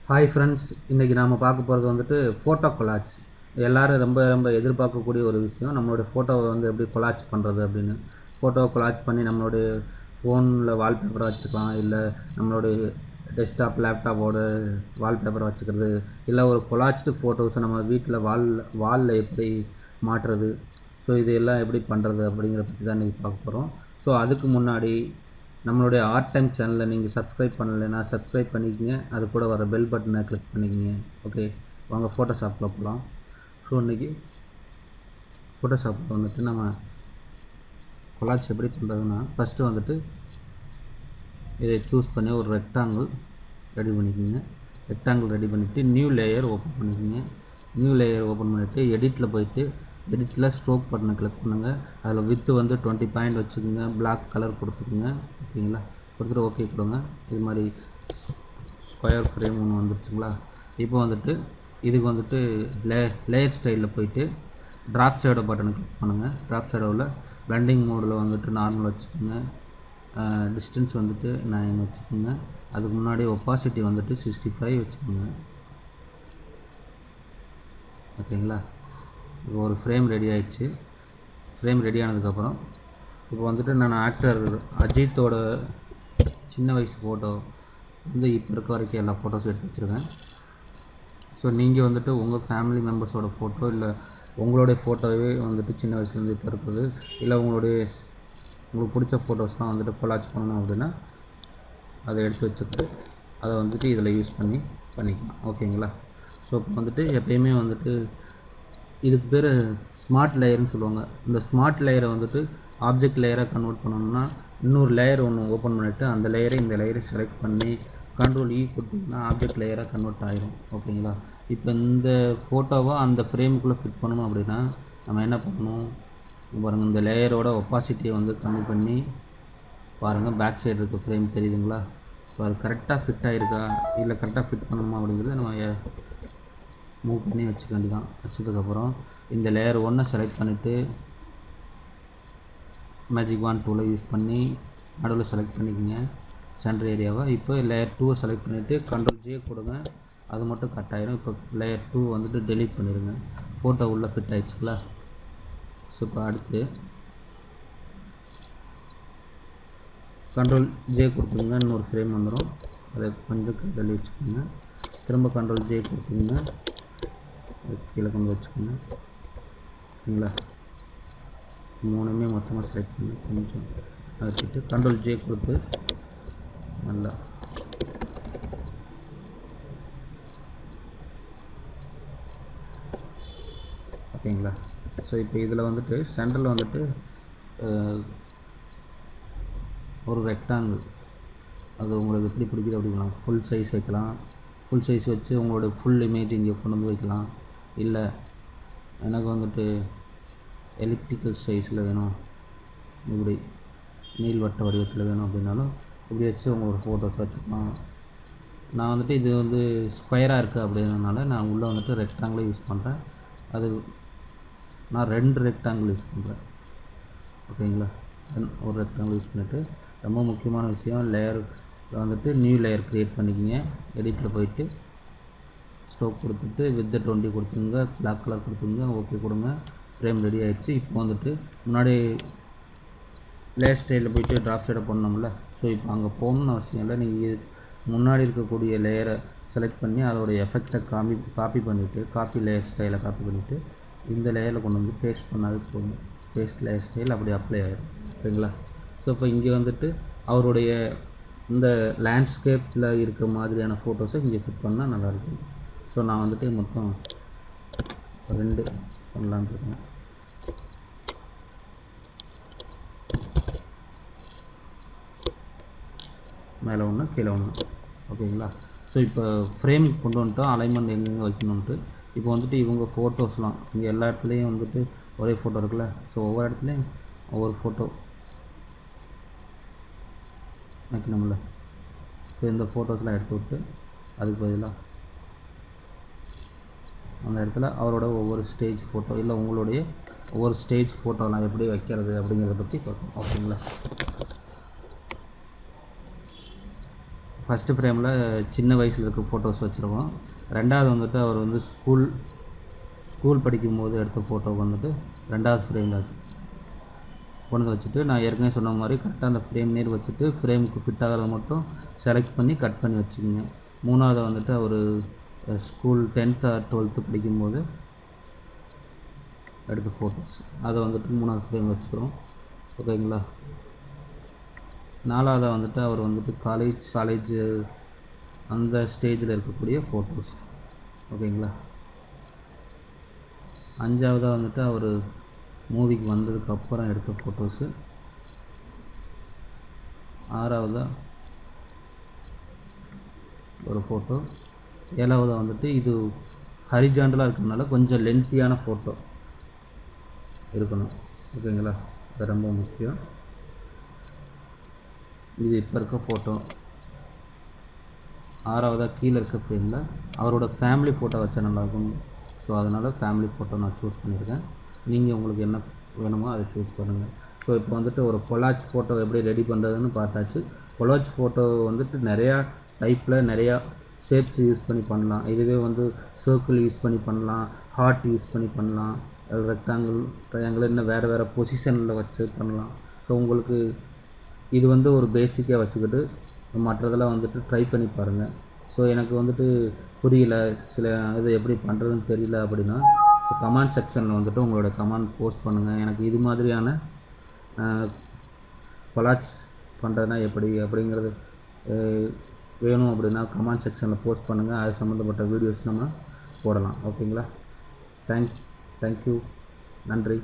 Hi friends, இன்றைக்கி நாம் பார்க்க போகிறது வந்துட்டு ஃபோட்டோ கொலாஜ். எல்லோரும் ரொம்ப ரொம்ப எதிர்பார்க்கக்கூடிய ஒரு விஷயம், நம்மளுடைய ஃபோட்டோவை வந்து எப்படி கொலாஜ் பண்ணுறது அப்படின்னு. ஃபோட்டோவை கொலாஜ் பண்ணி நம்மளுடைய ஃபோனில் வால்பேப்பரை வச்சுக்கலாம், இல்லை நம்மளுடைய டெஸ்க்டாப் லேப்டாப்போட வால்பேப்பரை வச்சுக்கிறது, இல்லை ஒரு கொலாஜ்டு ஃபோட்டோஸை நம்ம வீட்டில் வாலில் எப்படி மாட்டுறது. ஸோ இது எல்லாம் எப்படி பண்ணுறது அப்படிங்கிற பற்றி தான் இன்றைக்கி பார்க்க போகிறோம். ஸோ அதுக்கு முன்னாடி நம்மளுடைய ஆர்ட் டைம் சேனலை நீங்கள் சப்ஸ்கிரைப் பண்ணலைன்னா சப்ஸ்கிரைப் பண்ணிக்கங்க, அது கூட வர பெல் பட்டனை கிளிக் பண்ணிக்கங்க. ஓகே, வாங்க ஃபோட்டோஷாப்பில் போகலாம். ஸோ இன்றைக்கி ஃபோட்டோஷாப்பில் வந்துட்டு நம்ம கொலாஜ் எப்படி பண்ணுறதுன்னா, ஃபஸ்ட்டு வந்துட்டு இதை சூஸ் பண்ணி ஒரு ரெக்டாங்கிள் ரெடி பண்ணிக்கோங்க. ரெக்டாங்கிள் ரெடி பண்ணிவிட்டு நியூ லேயர் ஓப்பன் பண்ணிக்கோங்க. நியூ லேயர் ஓப்பன் பண்ணிவிட்டு எடிட்டில் போயிட்டு எடிட்டில் ஸ்ட்ரோக் பட்டனை கிளிக் பண்ணுங்கள். அதில் வித்து வந்து 20 பாயிண்ட் வச்சுக்கோங்க, பிளாக் கலர் கொடுத்துக்குங்க. ஓகேங்களா, கொடுத்துட்டு ஓகே கொடுங்க. இது மாதிரி ஸ்கொயர் ஃப்ரேம் ஒன்று வந்துருச்சுங்களா. இப்போ வந்துட்டு இதுக்கு வந்துட்டு லேயர் ஸ்டைலில் போயிட்டு ட்ராப் ஷேடோ பட்டனை கிளிக் பண்ணுங்கள். ட்ராப் ஷேடோவில் பிளெண்டிங் மோடில் வந்துட்டு நார்மல் வச்சுக்கோங்க. டிஸ்டன்ஸ் வந்துட்டு 9 வச்சுக்கோங்க. அதுக்கு முன்னாடி ஒப்பாசிட்டி வந்துட்டு 65 வச்சுக்கோங்க. ஓகேங்களா, இப்போ ஒரு ஃப்ரேம் ரெடி ஆகிடுச்சு. ஃப்ரேம் ரெடி ஆனதுக்கப்புறம் இப்போ வந்துட்டு நான் ஆக்டர் அஜித்தோட சின்ன வயசு ஃபோட்டோ வந்து இப்போ இருக்க வரைக்கும் எல்லா ஃபோட்டோஸும் எடுத்து வச்சுருக்கேன். ஸோ நீங்கள் வந்துட்டு உங்கள் ஃபேமிலி மெம்பர்ஸோட ஃபோட்டோ, இல்லை உங்களுடைய ஃபோட்டோவே வந்துட்டு சின்ன வயசுலேருந்து இப்போ இருக்குது, இல்லை உங்களுக்கு பிடிச்ச ஃபோட்டோஸ்லாம் வந்துட்டு கொலாஜ் பண்ணணும் அப்படின்னா அதை எடுத்து வச்சுக்கிட்டு அதை வந்துட்டு இதில் யூஸ் பண்ணிக்கலாம். ஓகேங்களா. ஸோ இப்போ வந்துட்டு எப்பயுமே வந்துட்டு இதுக்கு பேர் ஸ்மார்ட் லேயர்னு சொல்லுவாங்க. இந்த ஸ்மார்ட் லேயரை வந்துட்டு ஆப்ஜெக்ட் லேயராக கன்வெர்ட் பண்ணணும்னா இன்னொரு லேயர் ஒன்று ஓப்பன் பண்ணிவிட்டு அந்த லேயரை இந்த லேயரை செலக்ட் பண்ணி கண்ட்ரோல் கொடுத்திங்கன்னா ஆப்ஜெக்ட் லேயராக கன்வெர்ட் ஆகிடும். ஓகேங்களா. இப்போ இந்த ஃபோட்டோவை அந்த ஃப்ரேமுக்குள்ளே ஃபிட் பண்ணணும் அப்படின்னா நம்ம என்ன பண்ணணும் பாருங்கள், இந்த லேயரோட ஒப்பாசிட்டியை வந்து கம்மி பண்ணி பாருங்கள், பேக் சைடு இருக்க ஃப்ரேம் தெரியுதுங்களா. ஸோ அது கரெக்டாக ஃபிட் ஆகிருக்கா, இல்லை கரெக்டாக ஃபிட் பண்ணணுமா அப்படிங்கிறத நம்ம மூவ் பண்ணி வச்சுக்க வேண்டியதான். வச்சதுக்கப்புறம் இந்த லேயர் 1 செலக்ட் பண்ணிவிட்டு மேஜிக் வாண்ட் டூலை யூஸ் பண்ணி நடுவில் செலக்ட் பண்ணிக்கோங்க சென்டர் ஏரியாவை. இப்போ லேயர் 2 செலக்ட் பண்ணிவிட்டு கண்ட்ரோல் J கொடுங்க, அது மட்டும் கட் ஆகிடும். இப்போ லேயர் 2 வந்துட்டு டெலீட் பண்ணிடுங்க. ஃபோட்டோ உள்ளே ஃபிட் ஆகிடுச்சுங்களா. ஸோ இப்போ அடுத்து கண்ட்ரோல் J கொடுத்துங்க, இன்னொரு ஃப்ரேம் வந்துடும், அதை கொஞ்சம் தள்ளி வச்சுக்கோங்க. திரும்ப கண்ட்ரோல் J கொடுத்துங்க, கீழே கொண்டு வச்சுக்கோங்க. ஓகேங்களா, மூணுமே மொத்தமாக செலக்ட் பண்ணி கொஞ்சம் வச்சுட்டு கண்ட்ரோல் J கொடுத்து நல்லா ஓகேங்களா. ஸோ இப்போ இதில் வந்துட்டு சென்டரில் வந்துட்டு ஒரு ரெக்டாங்கிள், அது உங்களுக்கு எப்படி பிடிக்குது அப்படிங்களா. ஃபுல் சைஸ் வைக்கலாம், ஃபுல் சைஸ் வச்சு உங்களோட ஃபுல் இமேஜ் இங்கே கொண்டு வந்து வைக்கலாம். இல்லை எனக்கு வந்துட்டு எலிப்டிக்கல் சைஸில் வேணும், இப்படி நீள்வட்ட வடிவத்தில் வேணும் அப்படின்னாலும் இப்படி வச்சு உங்களோட ஃபோட்டோஸ் வச்சுக்கலாம். நான் வந்துட்டு இது வந்து ஸ்கொயராக இருக்குது அப்படின்றதுனால நான் உள்ளே வந்துட்டு ரெக்டாங்கிள் யூஸ் பண்ணுறேன். அது நான் 2 ரெக்டாங்கிள் யூஸ் பண்ணுறேன். ஓகேங்களா, ஒரு ரெக்டாங்கிள் யூஸ் பண்ணிவிட்டு ரொம்ப முக்கியமான விஷயம், லேயர் வந்துட்டு நியூ லேயர் க்ரியேட் பண்ணிக்கிங்க. எடிட்டில் போயிட்டு ஸ்ட்ரோக் கொடுத்துட்டு வித் 20 கொடுத்துங்க, பிளாக் கலர் கொடுத்துங்க, ஓகே கொடுங்க. ஃப்ரேம் ரெடி ஆகிடுச்சு. இப்போ வந்துட்டு முன்னாடி லேயர் ஸ்டைலில் போயிட்டு ட்ராப் ஷேடை பண்ணோம்ல. ஸோ இப்போ அங்கே போகணுன்னு அவசியம் இல்லை, நீங்கள் முன்னாடி இருக்கக்கூடிய லேயரை செலக்ட் பண்ணி அதோடய எஃபெக்டை காப்பி பண்ணிவிட்டு லேயர் ஸ்டைலை காப்பி பண்ணிவிட்டு இந்த லேயரில் கொண்டு வந்து பேஸ்ட் பண்ணாவே போதும். பேஸ்ட் லேயர் ஸ்டைல் அப்படி அப்ளை ஆகிடும். ஓகேங்களா. ஸோ இப்போ இங்கே வந்துட்டு அவருடைய இந்த லேண்ட்ஸ்கேப்பில் இருக்க மாதிரியான ஃபோட்டோஸை இங்கே ஃபிட் பண்ணால் நல்லாயிருக்கும். ஸோ நான் வந்துட்டு மொத்தம் 2 பண்ணலான்னு இருக்கேன். மேலே ஒன்று கீழே ஒன்று. ஓகேங்களா. ஸோ இப்போ ஃப்ரேம் கொண்டு வந்துட்டோம், அலைன்மெண்ட் எங்கெங்கே வைக்கணுன்ட்டு. இப்போ வந்துட்டு இவங்க ஃபோட்டோஸ்லாம் இங்கே எல்லா இடத்துலையும் வந்துட்டு ஒரே ஃபோட்டோ இருக்குல்ல. ஸோ ஒவ்வொரு இடத்துலையும் ஒவ்வொரு ஃபோட்டோ வைக்கணும்ல. ஸோ இந்த ஃபோட்டோஸ்லாம் எடுத்து விட்டு அதுக்கு பதிலாக அந்த இடத்துல அவரோட ஒவ்வொரு ஸ்டேஜ் ஃபோட்டோ, இல்லை உங்களுடைய ஒவ்வொரு ஸ்டேஜ் ஃபோட்டோலாம் எப்படி வைக்கிறது அப்படிங்கிறத பற்றி பார்க்கணும். ஓகேங்களா. ஃபஸ்ட்டு ஃப்ரேமில் சின்ன வயசில் இருக்க ஃபோட்டோஸ் வச்சுருக்கோம். ரெண்டாவது வந்துட்டு அவர் வந்து ஸ்கூல் படிக்கும்போது எடுத்த ஃபோட்டோ வந்துட்டு ரெண்டாவது ஃப்ரேமில் கொண்டு வந்து வச்சுட்டு, நான் ஏற்கனவே சொன்ன மாதிரி கரெக்டாக அந்த ஃப்ரேம் நேர் வச்சுட்டு ஃப்ரேமுக்கு ஃபிட் ஆகிறத மட்டும் செலக்ட் பண்ணி கட் பண்ணி வச்சுக்கோங்க. மூணாவது வந்துட்டு அவர் ஸ்கூல் 10th or 12th படிக்கும்போது எடுத்த ஃபோட்டோஸ், அதை வந்துட்டு மூணாவது ஃப்ரேம் வச்சுக்கிறோம். ஓகேங்களா? நாலாவதாக வந்துட்டு அவர் வந்துட்டு காலேஜ் அந்த ஸ்டேஜில் இருக்கக்கூடிய ஃபோட்டோஸ். ஓகேங்களா? அஞ்சாவதாக வந்துட்டு அவர் மூவிக்கு வந்ததுக்கப்புறம் எடுத்த ஃபோட்டோஸு. ஆறாவதாக ஒரு ஃபோட்டோ. ஏழாவதாக வந்துட்டு இது ஹரிஜாண்டலாக இருக்கிறதுனால கொஞ்சம் லென்த்தியான ஃபோட்டோ இருக்கணும். ஓகேங்களா? அது ரொம்ப முக்கியம். இது இப்போ இருக்க ஃபோட்டோ. ஆறாவதாக கீழே இருக்க ஃப்ரேமில் அவரோட ஃபேமிலி ஃபோட்டோ வச்சா நல்லாயிருக்கும். ஸோ அதனால் ஃபேமிலி ஃபோட்டோ நான் சூஸ் பண்ணியிருக்கேன். நீங்கள் உங்களுக்கு என்ன வேணுமோ அதை சூஸ் பண்ணுங்கள். ஸோ இப்போ வந்துட்டு ஒரு கொலாஜ் ஃபோட்டோ எப்படி ரெடி பண்ணுறதுன்னு பார்த்தாச்சு. கொலாஜ் ஃபோட்டோ வந்துட்டு நிறையா டைப்பில் நிறையா ஷேப்ஸ் யூஸ் பண்ணி பண்ணலாம். இதுவே வந்து சர்க்கிள் யூஸ் பண்ணி பண்ணலாம், ஹார்ட் யூஸ் பண்ணி பண்ணலாம், ரெக்டாங்கிள், ட்ரையாங்கிள், இன்னும் வேறு பொசிஷனில் வச்சு பண்ணலாம். ஸோ உங்களுக்கு இது வந்து ஒரு பேசிக்காக வச்சுக்கிட்டு மற்றதெல்லாம் வந்துட்டு ட்ரை பண்ணி பாருங்கள். ஸோ எனக்கு வந்துட்டு புரியல, சில இது எப்படி பண்ணுறதுன்னு தெரியல அப்படின்னா கமெண்ட் செக்ஷனில் வந்துட்டு உங்களோட கமெண்ட் போஸ்ட் பண்ணுங்கள். எனக்கு இது மாதிரியான கொலாஜ் பண்ணுறதுனா எப்படி அப்படிங்கிறது வேணும் அப்படின்னா கமெண்ட் செக்ஷனில் போஸ்ட் பண்ணுங்கள். அது சம்மந்தப்பட்ட வீடியோஸ் நம்ம போடலாம். ஓகேங்களா? தேங்க்யூ. நன்றி.